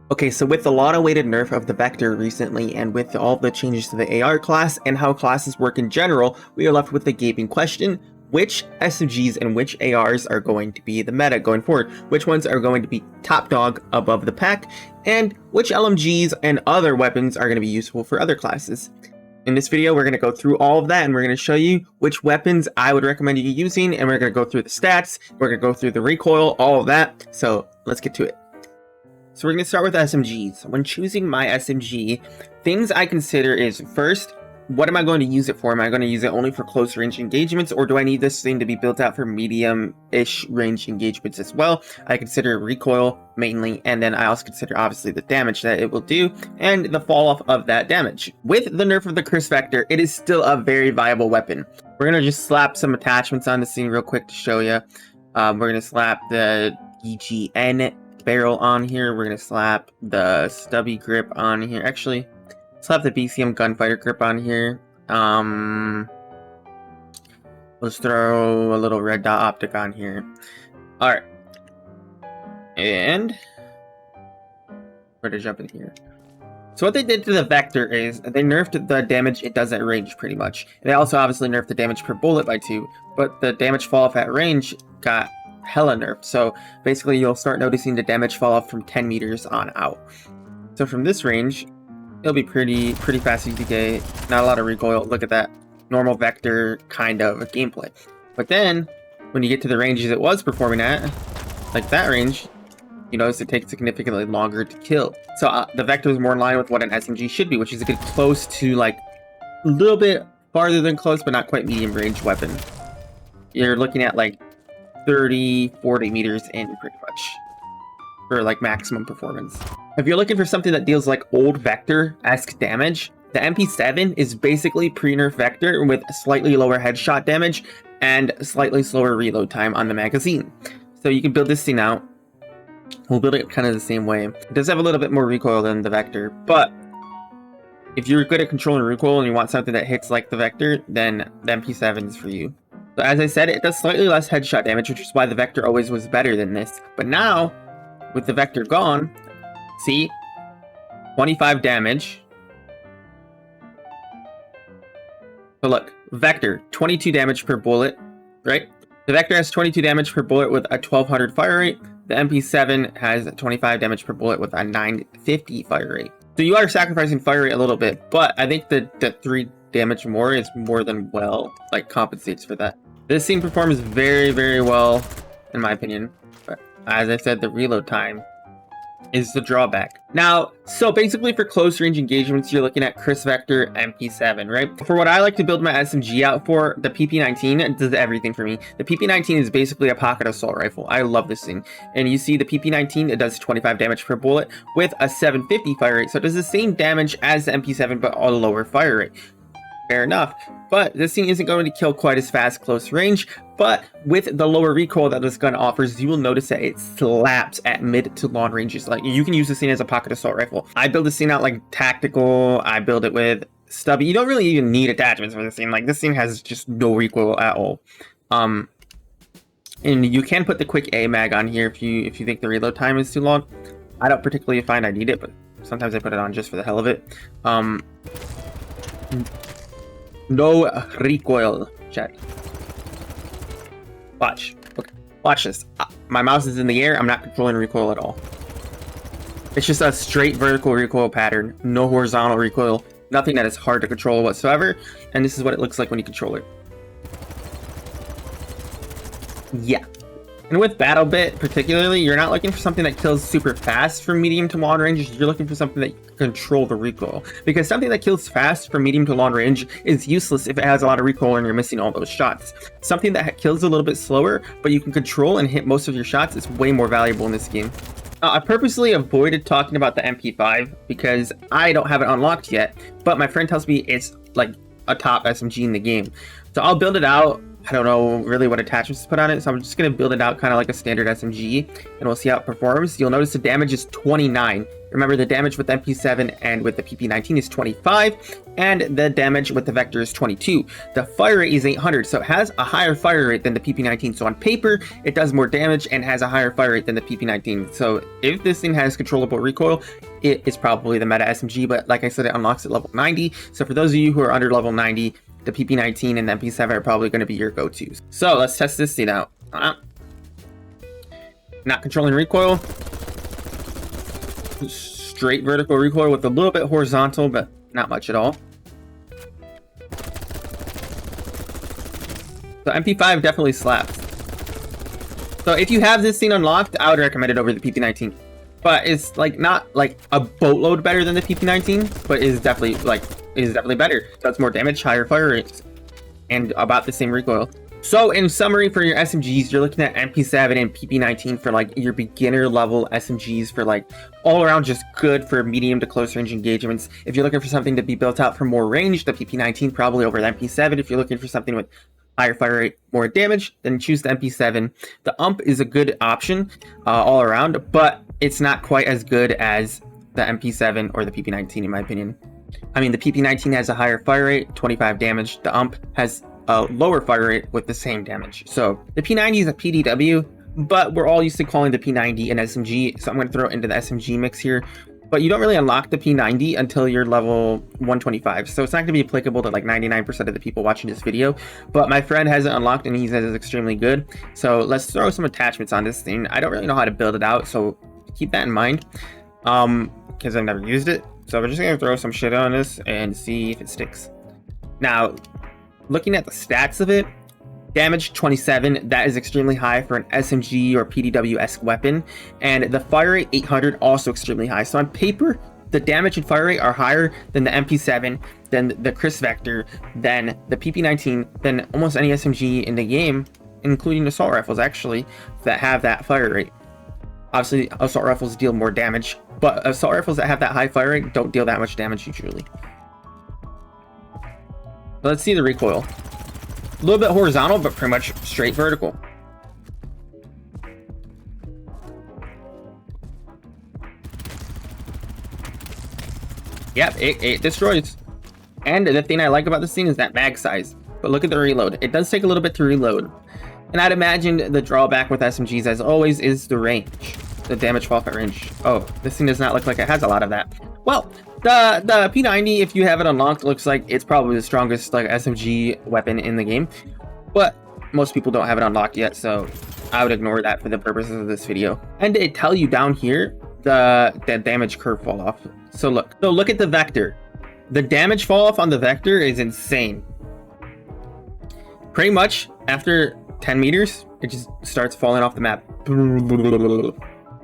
Okay, so with the long-awaited nerf of the Vector recently, and with all the changes to the AR class and how classes work in general, we are left with the gaping question: which SMGs and which ARs are going to be the meta going forward? Which ones are going to be top dog above the pack? And which LMGs and other weapons are going to be useful for other classes? In this video, we're going to go through all of that, and we're going to show you which weapons I would recommend you using, and we're going to go through the stats, we're going to go through the recoil, all of that. So let's get to it. So we're going to start with SMGs. When choosing my SMG, things I consider is, first, what am I going to use it for? Am I going to use it only for close range engagements, or do I need this thing to be built out for medium-ish range engagements as well? I consider recoil mainly, and then I also consider obviously the damage that it will do and the fall off of that damage. With the nerf of the Curse Vector, it is still a very viable weapon. We're going to just slap some attachments on the scene real quick to show you. We're going to slap the EGN barrel on here. We're going to slap the stubby grip on here. Actually, slap the BCM gunfighter grip on here. Let's throw a little red dot optic on here. Alright. And we're gonna jump in here. So what they did to the Vector is they nerfed the damage it does at range pretty much. They also obviously nerfed the damage per bullet by 2, but the damage fall off at range got hella nerfed. So basically you'll start noticing the damage fall off from 10 meters on out. So from this range, it'll be pretty fast easy gate, not a lot of recoil. Look at that normal Vector kind of gameplay. But then when you get to the ranges it was performing at, like that range, you notice it takes significantly longer to kill. So the Vector is more in line with what an SMG should be, which is a good close to, like, a little bit farther than close but not quite medium range weapon. You're looking at like 30-40 meters in pretty much for like maximum performance. If you're looking for something that deals like old Vector-esque damage, the MP7 is basically pre-nerf Vector with slightly lower headshot damage and slightly slower reload time on the magazine. So you can build this thing out. We'll build it kind of the same way. It does have a little bit more recoil than the Vector, but if you're good at controlling recoil and you want something that hits like the Vector, then the MP7 is for you. So as I said, it does slightly less headshot damage, which is why the Vector always was better than this. But now, with the Vector gone, see, 25 damage. So look, Vector, 22 damage per bullet, right? The Vector has 22 damage per bullet with a 1200 fire rate. The MP7 has 25 damage per bullet with a 950 fire rate. So you are sacrificing fire rate a little bit, but I think the 3 damage more is more than well, like, compensates for that. This thing performs very well, in my opinion. But as I said, the reload time is the drawback. Now, so basically for close range engagements, you're looking at Curse Vector MP7, right? For what I like to build my SMG out for, the PP19 does everything for me. The PP19 is basically a pocket assault rifle. I love this thing. And you see the PP19, it does 25 damage per bullet with a 750 fire rate. So it does the same damage as the MP7, but a lower fire rate. Fair enough, but this thing isn't going to kill quite as fast close range, but with the lower recoil that this gun offers, you will notice that it slaps at mid to long ranges. Like, you can use this thing as a pocket assault rifle. I build this thing out like tactical, I build it with stubby. You don't really even need attachments for this thing. Like, this thing has just no recoil at all. And you can put the quick A mag on here if you think the reload time is too long. I don't particularly find I need it, but sometimes I put it on just for the hell of it. No recoil, chat. Watch. Okay. Watch this. My mouse is in the air. I'm not controlling recoil at all. It's just a straight vertical recoil pattern. No horizontal recoil. Nothing that is hard to control whatsoever. And this is what it looks like when you control it. Yeah. And with Battlebit particularly, you're not looking for something that kills super fast from medium to long range. You're looking for something that you can control the recoil. Because something that kills fast from medium to long range is useless if it has a lot of recoil and you're missing all those shots. Something that kills a little bit slower, but you can control and hit most of your shots is way more valuable in this game. I purposely avoided talking about the MP5 because I don't have it unlocked yet, but my friend tells me it's like a top SMG in the game. So I'll build it out I don't know really what attachments to put on it, so I'm just going to build it out kind of like a standard SMG, and we'll see how it performs. You'll notice the damage is 29. Remember, the damage with MP7 and with the PP19 is 25, and the damage with the Vector is 22. The fire rate is 800, so it has a higher fire rate than the PP19. So on paper, it does more damage and has a higher fire rate than the PP19. So if this thing has controllable recoil, it is probably the meta SMG, but like I said, it unlocks at level 90. So for those of you who are under level 90, the PP19 and the MP7 are probably going to be your go-tos. So let's test this thing out. Not controlling recoil. Straight vertical recoil with a little bit horizontal, but not much at all. So MP5 definitely slaps. So if you have this thing unlocked, I would recommend it over the PP19. But it's like not like a boatload better than the PP19, but is definitely better. So it's more damage, higher fire rates, and about the same recoil. So in summary, for your SMGs, you're looking at MP7 and PP19 for like your beginner level SMGs, for like all around just good for medium to close range engagements. If you're looking for something to be built out for more range, the PP19 probably over the MP7. If you're looking for something with higher fire rate, more damage, then choose the MP7. The UMP is a good option all around, but it's not quite as good as the MP7 or the PP19 in my opinion. I mean, the PP19 has a higher fire rate, 25 damage. The UMP has a lower fire rate with the same damage. So the P90 is a PDW, but we're all used to calling the P90 an SMG, so I'm going to throw it into the SMG mix here. But you don't really unlock the P90 until you're level 125, so it's not going to be applicable to like 99% of the people watching this video. But my friend has it unlocked and he says it's extremely good. So let's throw some attachments on this thing. I don't really know how to build it out, so keep that in mind, because I've never used it. So we're just going to throw some shit on this and see if it sticks. Now, looking at the stats of it, damage 27, that is extremely high for an SMG or PDW-esque weapon, and the fire rate 800, also extremely high. So on paper, the damage and fire rate are higher than the MP7, than the Chris Vector, than the PP19, than almost any SMG in the game, including assault rifles actually, that have that fire rate. Obviously, assault rifles deal more damage, but assault rifles that have that high fire rate don't deal that much damage usually. Let's see the recoil. A little bit horizontal, but pretty much straight vertical. Yep, it destroys. And the thing I like about this thing is that mag size. But look at the reload. It does take a little bit to reload. And I'd imagine the drawback with SMGs, as always, is the range. The damage fall range. Oh, this thing does not look like it has a lot of that. Well, the P90, if you have it unlocked, looks like it's probably the strongest like SMG weapon in the game. But most people don't have it unlocked yet, so I would ignore that for the purposes of this video. And they tell you down here the damage curve fall off. So look at the Vector. The damage fall off on the Vector is insane. Pretty much after 10 meters, it just starts falling off the map.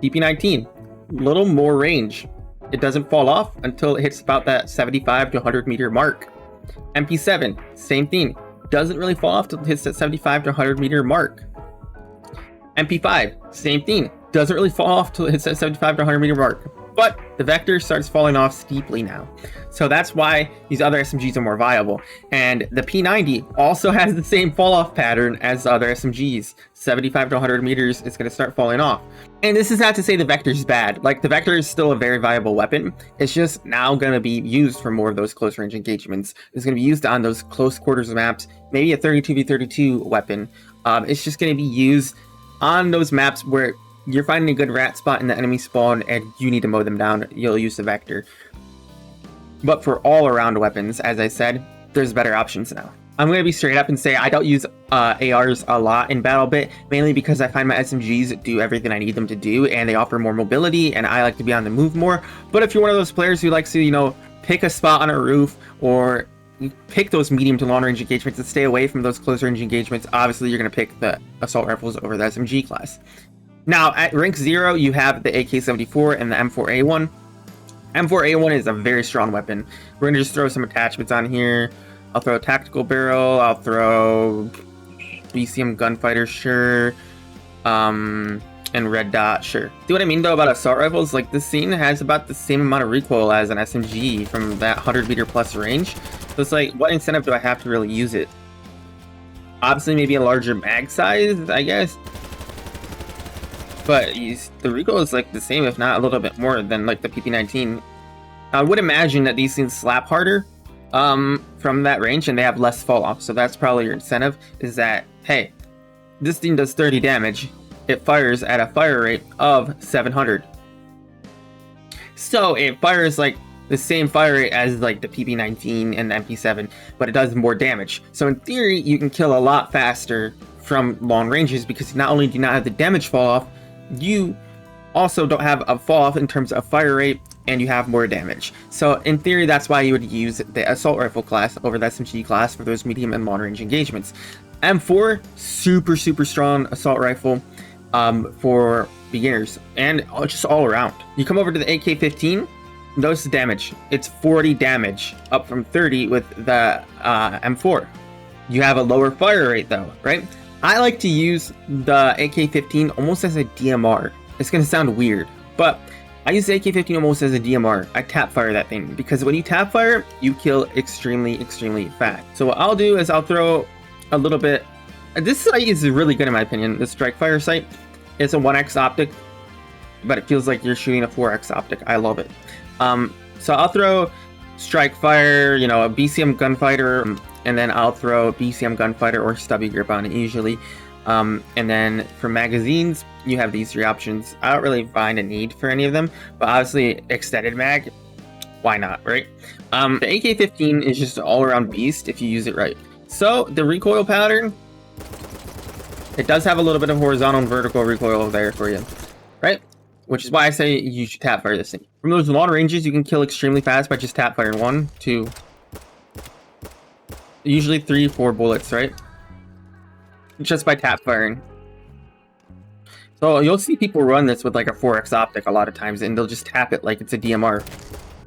PP19, little more range. It doesn't fall off until it hits about that 75 to 100 meter mark. MP7, same thing. Doesn't really fall off until it hits that 75 to 100 meter mark. MP5, same thing. Doesn't really fall off until it hits that 75 to 100 meter mark. But the Vector starts falling off steeply now. So that's why these other SMGs are more viable. And the P90 also has the same fall off pattern as the other SMGs. 75 to 100 meters, it's going to start falling off. And this is not to say the Vector is bad. Like, the Vector is still a very viable weapon. It's just now going to be used for more of those close range engagements. It's going to be used on those close quarters maps, maybe a 32v32 weapon. It's just going to be used on those maps where you're finding a good rat spot in the enemy spawn and you need to mow them down. You'll use the Vector. But for all around weapons, as I said, there's better options now. I'm going to be straight up and say I don't use ARs a lot in Battlebit, mainly because I find my SMGs do everything I need them to do, and they offer more mobility, and I like to be on the move more. But if you're one of those players who likes to, you know, pick a spot on a roof, or pick those medium to long range engagements and stay away from those close range engagements, obviously you're going to pick the assault rifles over the SMG class. Now, at rank 0, you have the AK-74 and the M4A1. M4A1 is a very strong weapon. We're going to just throw some attachments on here. I'll throw a tactical barrel. I'll throw BCM gunfighter, sure. And red dot, sure. See what I mean, though, about assault rifles? Like, this thing has about the same amount of recoil as an SMG from that 100 meter plus range. So it's like, what incentive do I have to really use it? Obviously, maybe a larger mag size, I guess. But the recoil is like the same, if not a little bit more than like the PP19. I would imagine that these things slap harder from that range, and they have less fall off. So that's probably your incentive, is that, hey, this thing does 30 damage. It fires at a fire rate of 700. So it fires like the same fire rate as like the PP19 and the MP7, but it does more damage. So in theory, you can kill a lot faster from long ranges, because not only do you not have the damage fall off, you also don't have a fall off in terms of fire rate, and you have more damage. So in theory, that's why you would use the assault rifle class over the SMG class for those medium and long range engagements. M4, super strong assault rifle for beginners, and just all around. You come over to the AK-15, notice the damage. It's 40 damage, up from 30 with the M4. You have a lower fire rate though, right? I like to use the AK-15 almost as a DMR. It's gonna sound weird, but I use the AK-15 almost as a DMR. I tap fire that thing, because when you tap fire, you kill extremely fast. So what I'll do is I'll throw a little bit. This sight is really good in my opinion. The strike fire sight. It's a 1x optic, but it feels like you're shooting a 4x optic. I love it. So I'll throw strike fire, you know, a BCM gunfighter, and then I'll throw BCM gunfighter or stubby grip on it usually. And then for magazines, you have these three options. I don't really find a need for any of them, but obviously extended mag, why not, right? The AK-15 is just an all-around beast if you use it right. So the recoil pattern, it does have a little bit of horizontal and vertical recoil there for you, right? Which is why I say you should tap fire this thing. From those long ranges, you can kill extremely fast by just tap firing 1, 2, usually 3, 4 bullets, right? Just by tap firing. So you'll see people run this with like a 4x optic a lot of times, and they'll just tap it like it's a DMR.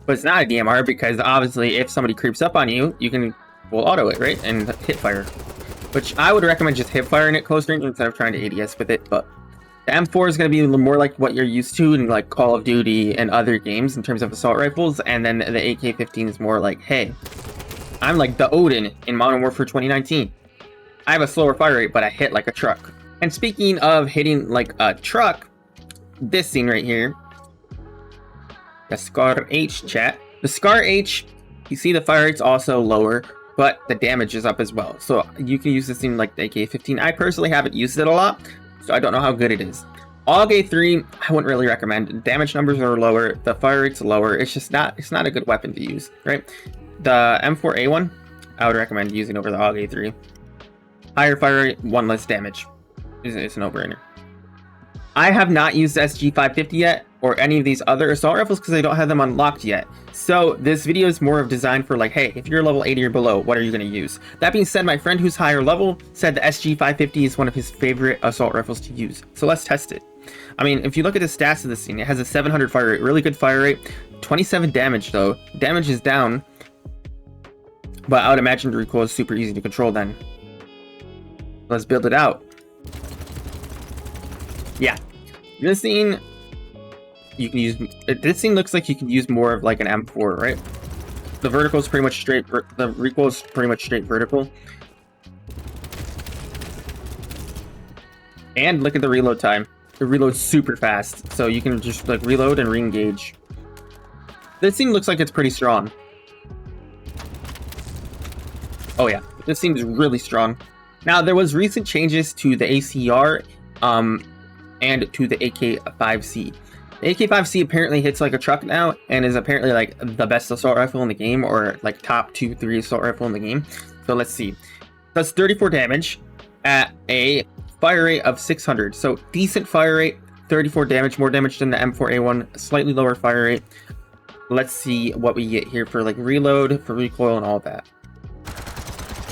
But it's not a DMR, because obviously if somebody creeps up on you, you can full auto it, right? And hip fire. Which I would recommend just hip firing at close range instead of trying to ADS with it. But the M4 is going to be a little more like what you're used to in like Call of Duty and other games in terms of assault rifles. And then the AK-15 is more like, hey, I'm like the Odin in Modern Warfare 2019. I have a slower fire rate, but I hit like a truck. And speaking of hitting like a truck, this scene right here, the Scar H chat. The Scar H, you see the fire rate's also lower, but the damage is up as well. So you can use this thing like the AK-15. I personally haven't used it a lot, so I don't know how good it is. AUG A3, I wouldn't really recommend. Damage numbers are lower, the fire rate's lower. It's just not, it's not a good weapon to use, right? The M4A1, I would recommend using over the AUG A3. Higher fire rate, 1 less damage. It's a no-brainer. I have not used the SG550 yet, or any of these other assault rifles, because I don't have them unlocked yet. So this video is more of designed for like, hey, if you're level 80 or below, what are you going to use? That being said, my friend who's higher level said the SG550 is one of his favorite assault rifles to use. So let's test it. I mean, if you look at the stats of this thing, it has a 700 fire rate, really good fire rate, 27 damage though. Damage is down, but I would imagine the recoil is super easy to control then. Let's build it out. Yeah, this thing you can use. This thing looks like you can use more of like an M4, right? The vertical is pretty much straight. The recoil is pretty much straight vertical. And look at the reload time. It reloads super fast, so you can just like reload and re-engage. This thing looks like it's pretty strong. Oh yeah, this seems really strong. Now there was recent changes to the ACR and to the AK-5C. The AK-5C apparently hits like a truck now, and is apparently like the best assault rifle in the game, or like top 2-3 assault rifle in the game. So let's see. That's 34 damage at a fire rate of 600. So decent fire rate, 34 damage, more damage than the M4A1, slightly lower fire rate. Let's see what we get here for like reload, for recoil, and all that.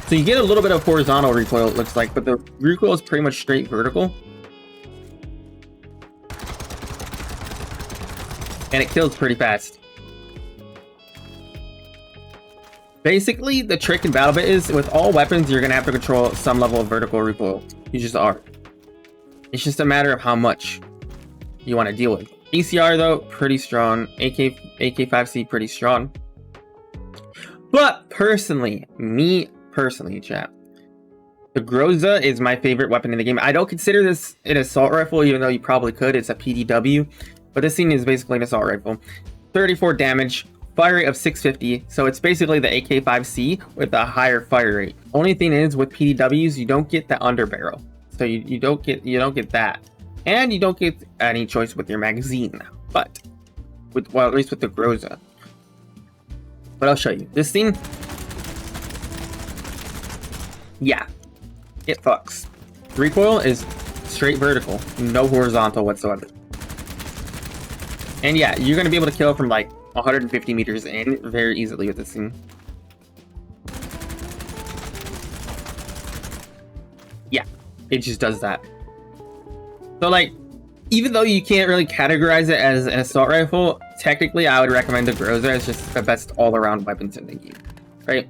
So you get a little bit of horizontal recoil, it looks like, but the recoil is pretty much straight vertical. And it kills pretty fast. Basically, the trick in Battlebit is, with all weapons, you're going to have to control some level of vertical recoil. You just are. It's just a matter of how much you want to deal with. ACR, though, pretty strong. AK-5C, pretty strong. But personally, me personally, chat, The Groza is my favorite weapon in the game. I don't consider this an assault rifle, even though you probably could. It's a PDW, but this thing is basically an assault rifle. 34 damage, fire rate of 650, so it's basically the AK-5C with a higher fire rate. Only thing is, with PDWs, you don't get the underbarrel, so you don't get that, and you don't get any choice with your magazine. But well, at least with the Groza. But I'll show you this thing. Yeah. It fucks. Recoil is straight vertical, no horizontal whatsoever. And yeah, you're gonna be able to kill from like 150 meters in very easily with this thing. Yeah, it just does that. So like, even though you can't really categorize it as an assault rifle, technically I would recommend the Groza as just the best all-around weapons in the game, right?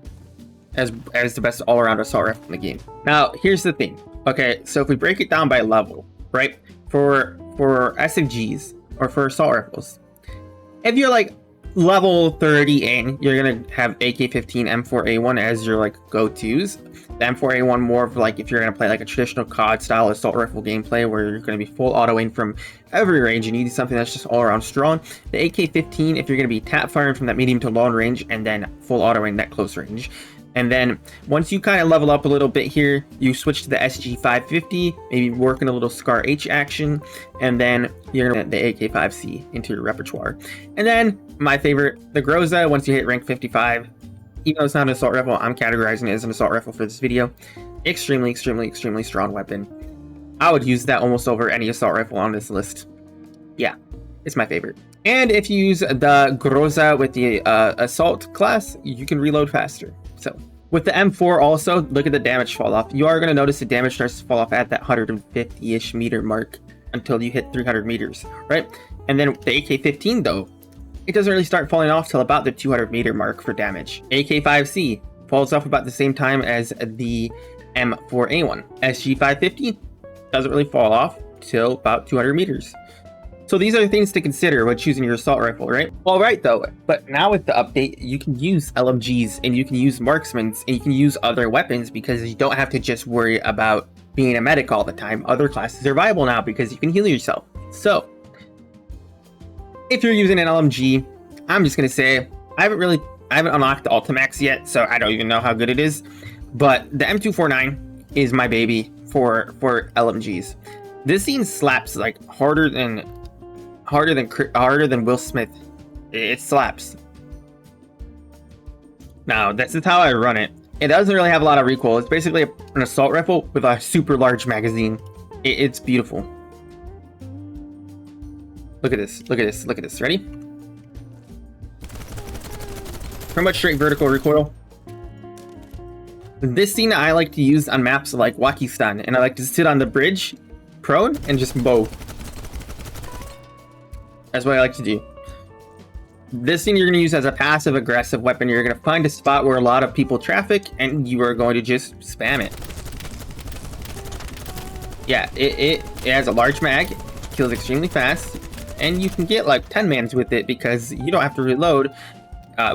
As the best all-around assault rifle in the game. Now, here's the thing. Okay, so if we break it down by level, right? For SMGs or for assault rifles, if you're like level 30 in, you're gonna have AK-15, M4A1 as your like go-tos. The M4A1 more of like if you're gonna play like a traditional COD style assault rifle gameplay where you're gonna be full auto aim from every range and you need something that's just all around strong. The AK-15 if you're gonna be tap firing from that medium to long range and then full auto aim that close range. And then once you kind of level up a little bit here, you switch to the SG 550, maybe working a little Scar H action, and then you're gonna get the AK-5C into your repertoire. And then my favorite, the Groza, once you hit rank 55, even though it's not an assault rifle, I'm categorizing it as an assault rifle for this video. Extremely strong weapon. I would use that almost over any assault rifle on this list. Yeah, it's my favorite. And if you use the Groza with the assault class, you can reload faster. So with the M4 also, look at the damage fall off. You are going to notice the damage starts to fall off at that 150-ish meter mark until you hit 300 meters, right? And then the AK-15 though, it doesn't really start falling off till about the 200 meter mark for damage. AK-5C falls off about the same time as the M4A1. SG-550 doesn't really fall off till about 200 meters. So these are the things to consider when choosing your assault rifle, right? All right, though. But now with the update, you can use LMGs and you can use marksmans and you can use other weapons because you don't have to just worry about being a medic all the time. Other classes are viable now because you can heal yourself. So if you're using an LMG, I'm just gonna say I haven't unlocked the Ultimax yet, so I don't even know how good it is. But the M249 is my baby for LMGs. This thing slaps like harder than Will Smith. It slaps. Now, this is how I run it. It doesn't really have a lot of recoil. It's basically an assault rifle with a super large magazine. It's beautiful. Look at this. Look at this. Look at this. Ready? Pretty much straight vertical recoil. This thing I like to use on maps like Wakistan, and I like to sit on the bridge, prone, and just bow. That's what I like to do. This thing you're going to use as a passive aggressive weapon. You're going to find a spot where a lot of people traffic and you are going to just spam it. Yeah, it has a large mag, kills extremely fast, and you can get like 10 mans with it because you don't have to reload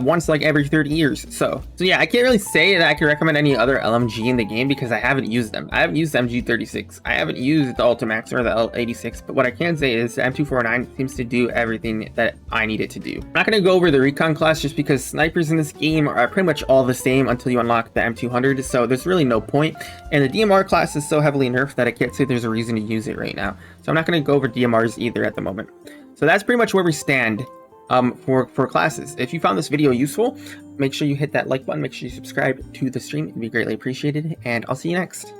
once like every 30 years. So yeah, I can't really say that I can recommend any other LMG in the game because I haven't used them. I haven't used the MG36. I haven't used the Ultimax or the L86, but what I can say is the M249 seems to do everything that I need it to do. I'm not going to go over the recon class just because snipers in this game are pretty much all the same until you unlock the M200, so there's really no point. And the DMR class is so heavily nerfed that I can't say there's a reason to use it right now. So I'm not going to go over DMRs either at the moment. So that's pretty much where we stand for classes. If you found this video useful, make sure you hit that like button, make sure you subscribe to the stream, it'd be greatly appreciated, and I'll see you next.